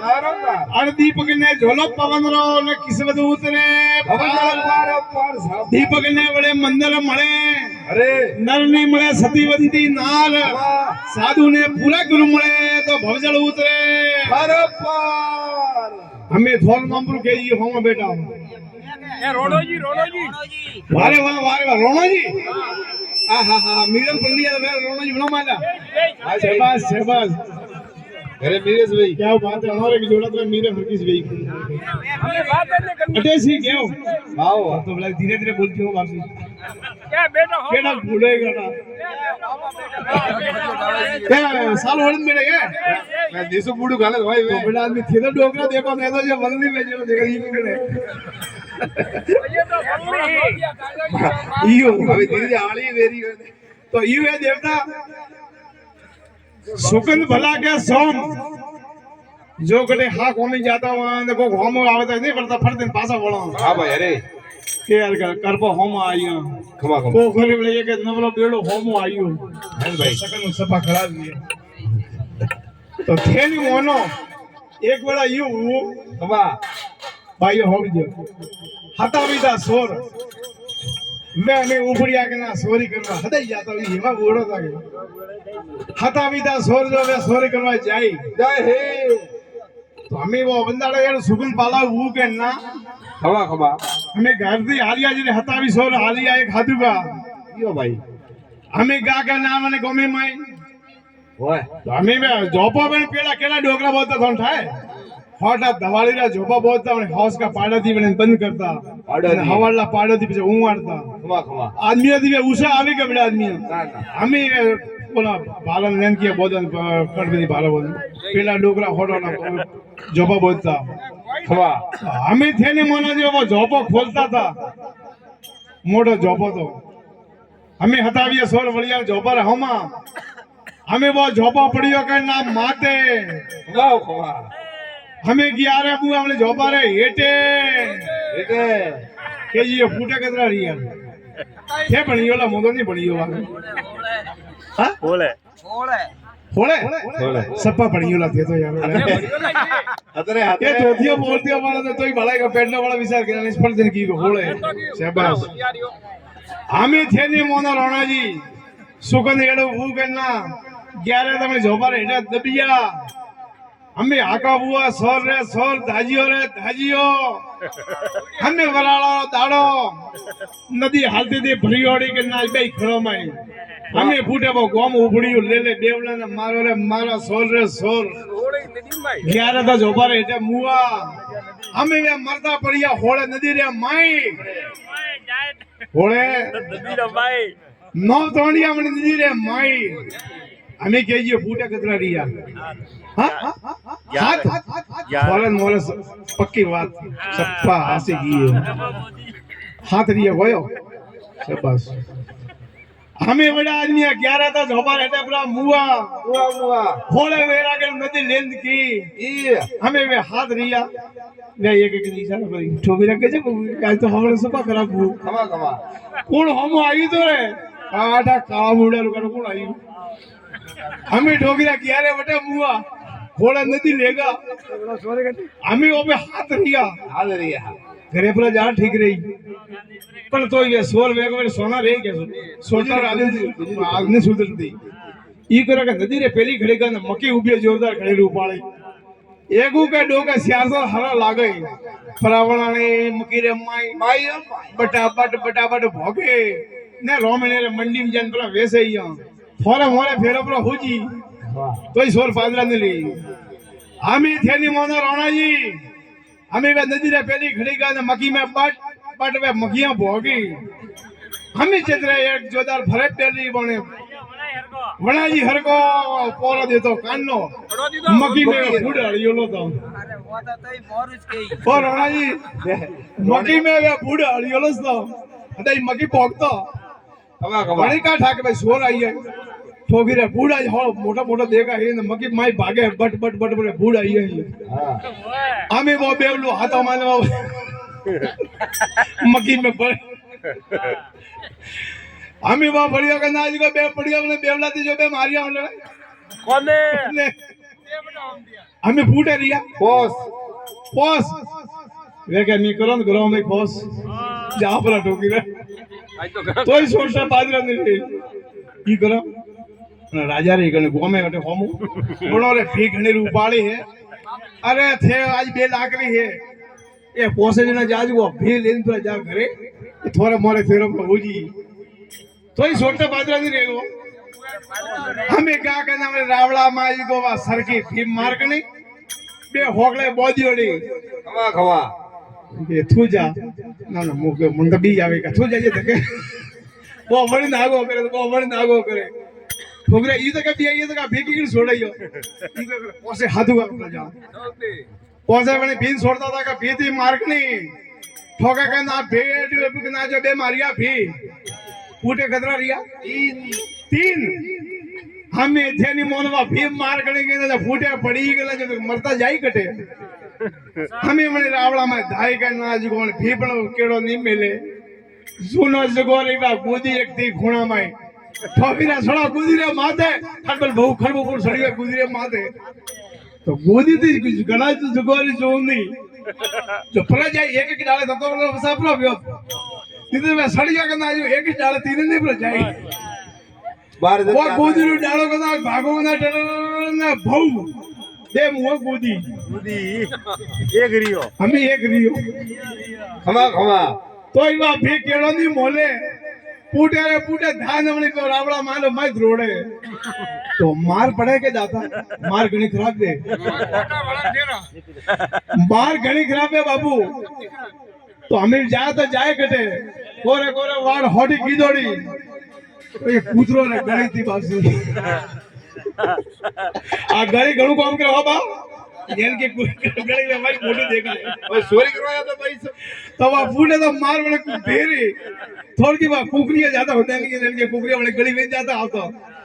और दीपक ने झोलो पवन रो ने किस्मत उतरे दीपक ने बड़े मंदिर मळे अरे नर ने मळे सतीवंती नार साधु ने पूरा गुरु मळे तो भवजल उतरे हमें थोल मामरू के जी होमा बेटा ए रोनो जी वारे वाह रोनो जी आहा मीरम पल्लिया तो मेरा रोनो जी बनो माला शाबाश अरे मीरेश भाई क्या बात है हमारे की जोड़ा तो मीरे फरकीस भाई हमने बात नहीं करनी अटे सी क्यों आओ तो बड़ा धीरे-धीरे बोलती हो बासी क्या बेटा हो केड़ा भूलेगा ना क्या साल वड़न में लगे मैं देसो बूढ़ू गाले भाई तो बड़ा आदमी थे तो डोकरा देखो नहीं तो जो वल्ली में जो देखा ये करे ये तो इयो अभी धीरे आली वेरी तो इयो है देवता सुगंध भला के सोम जो कटे हा कोनी जाता वहां देखो होम आवता नहीं पड़ता फट दिन पासा बोलो हां भाई अरे के यार करपो होम आयो खमा को खरी बोले के नवलो बेड़ो होम आयो है भाई सकन सफा खराब है तो थेनी मोनो एक बेड़ा यू खमा भाई हो गयो हता बीता सोर मैं उपड़िया के ना सोरी करवा हदई जाता हूं एवा बोड़ो था के हता बीता सोर जो वे सोरी करवा जाई जय हे तो हमें वो बंदाड़ा यार सुगन पाला वो के ना खमा हमें घर दी हालिया जी हता भी सोर हालिया एक हादुगा यो भाई हमें गा का नाम ने गोमे माई ओए तो हमें जोपो बन पेला केला डोकरा बोलता था ठाए होटा दवाली रा जोपा बोलता और हाउस का पाड़ा थी बने बंद करता हवाला पाड़ा थी पीछे उमारता खमा आदमी दी उसे आवे के बड़ा आदमी ना हमें बोला बालन लेन किया बोदन कट भी बाला बोदन पेला डोकरा होटा ना जोपा बोलता खमा हमें थे ने मोना जो वो जोपो खोलता था मोटो जोपो तो हमें हटाविए सोर बढ़िया जोपर होमा हमें वो झोपा पड़ियो के नाम माते वाह खमा हमें 11 बुआ हमने झोपा रे हेटे एके के जी ये फूटे कतरा रिया के बणियोला मोदो नहीं बणियोला हां बोले होले होले सप्पा बणियोला थे तो यार अतरे हाथ ये धोतिया बोलतिया वाला तो ही भलाई का पेटना वाला विचार करना निष्फल दिन की को होले शाबाश हमें थे नहीं मोना रोना जी सुगंध एड़ो वो करना 11 तमे झोपा रे हेटा दबिया हमें आका हुआ सोर धाजियो हमें वराड़ो दाड़ो नदी हालती थी भरियोड़ी के नाच बे खड़ो में हमें फूटे वो गोम उबड़ियो ले देवला ने मारो रे मारो सोर 11 दा झोपा रे हेटा मुआ हमें वे मरता पड़िया होड़े नदी रे माई होड़े नौ तोड़िया मन नदी रे माई हमें कहिए फूटे कतरा रिया हां हाथ बोलन मोले पक्की बात सप्पा हासे की हाथ रिया गयो शाबाश हमें बड़ा आदमी 11 था झोपा रहता पूरा मुआ होले वेरा के नदी लेंद की हमें वे हाथ रिया वे एक निशान करी ठोबी रखे छे काई तो हमरे सप्पा खराब हु खमा कोण हम आई तो रे आटा काला मुड़ा लो कोण आई हमें ठोकरा किया रे बटे मुआ थोड़ा नदी लेगा हमें वो पे हाथ रिया घरे पर जा ठीक रही पर तो ये सोल वेग में सोना रे के सोना आदमी सुधरती ई करे के नदी रे पेली खड़ी का मक्की उबे जोरदार खड़ी रूपाड़ी एगु के डोका 400 हरा लागे फरावणा ने मक्की रे माई बटाबट भोगे ने रोमने रे मंडी में जन पर वैसे ही थोड़ा मोरे फेरो पर होजी तो ही सोर पादरा ने ली हमें थे नहीं मोना रोना जी हमें वे नदी रे पेली खड़ी का मक्की में बट वे मक्खियां भोगी हमें चित्र एक जोदार फरक टेली बने वणा जी हर को पोरो देतो कानो मक्की में फूड हड़ियोलो तो अरे वो तो तई मोरुज के और रोना जी मक्की में वे फूड हड़ियोलो तो अदई मक्की भोगतो वणी का ठाके भाई सोर आई है ठोकी रे बूढ़ा हो मोटा देखा है न मक्की माई भागे बट बूढ़ा आई है हमें वो बेवलो हाथा माने मक्की में पड़ हमें वो बढ़िया का नाच को बे पड़िया ने बेवला थी जो बे मारिया हमने कोने અમે ફૂટે રહ્યા પોસ પોસ वे क्या मी करो घरों में खोस जा पर ठोकी रे तोय सोचा बाजरा ने ई करो राजा रे गने गोमे वटे होमु बोलो रे फी घणी रू उपाड़ी है अरे थे आज 2 लाख री है ए पोसे ने जाज वो फी लेन तो जा घरे थोड़े मोरे फेरो प्रभुजी तोय सोचा बाजरा ने रेगो हमें क्या कहना में रावड़ा माई गोवा सरकी फी मारकनी बे होगले बोदियोडी ખમા ખમા ये थूजा ना ना मुके मन तो बी आवे का थूजा जे तके वो वणी नागो करे तो वो वणी नागो करे ठोकरे ई तो का बी आई तो का भीकी की छोड़ायो ई को पोसे हाथू का जा पोसे वणी बीन छोड़ता था का भीती मारकनी ठोका का ना भेड़ के ना जो बे मारिया भी फूटे खतरा रिया तीन हमें थेनी मोनवा भी मार करेंगे ना फूटे पड़ी गेला जो मरता जाई कटे हमें मने रावड़ा में धाई का नाज कोण भी पण केड़ो नहीं मिले सुनो जगो रे बा गोदी एक थी खूणा में ठोकरा छड़ा गुजरे माथे खडबल बहु खडबो पर सड़िया गुजरे माथे तो गोदी थी घणा जगो रे जोनी जो पर जाए एक डाले तो सापरो गयो इधर में सड़िया का ना जो एक डाले तीन नहीं पर जाए બાર वो गोदी रो डालो का ना भागो ना डर ना बहु दे मुंह गोदी એક રહ્યો हमें एक रियो ખમા ખમા तो इवा भी केड़ो नहीं मोले पूटे रे पूटे धान हमने को रावड़ा मारो मत रोड़े तो मार पड़े के जाता मार घणी खराब दे मार घणी खराब है बाबू तो हमें जाए तो जाए कटे कोरे कोरे वाड़ होटी की दौड़ी तो ये कूतरो ने गणी थी बासु आ गणी घणु काम करे हो बा जेल के गणी में हमारी मोटी देखा ઓય ચોરી કરવા આવ્યો તો પૈસા तो वह फूटे तो मार बड़े भेरे थोड़ी की बात कुकरिया ज्यादा होता है कि कुकरिया बड़े गली में ज्यादा आता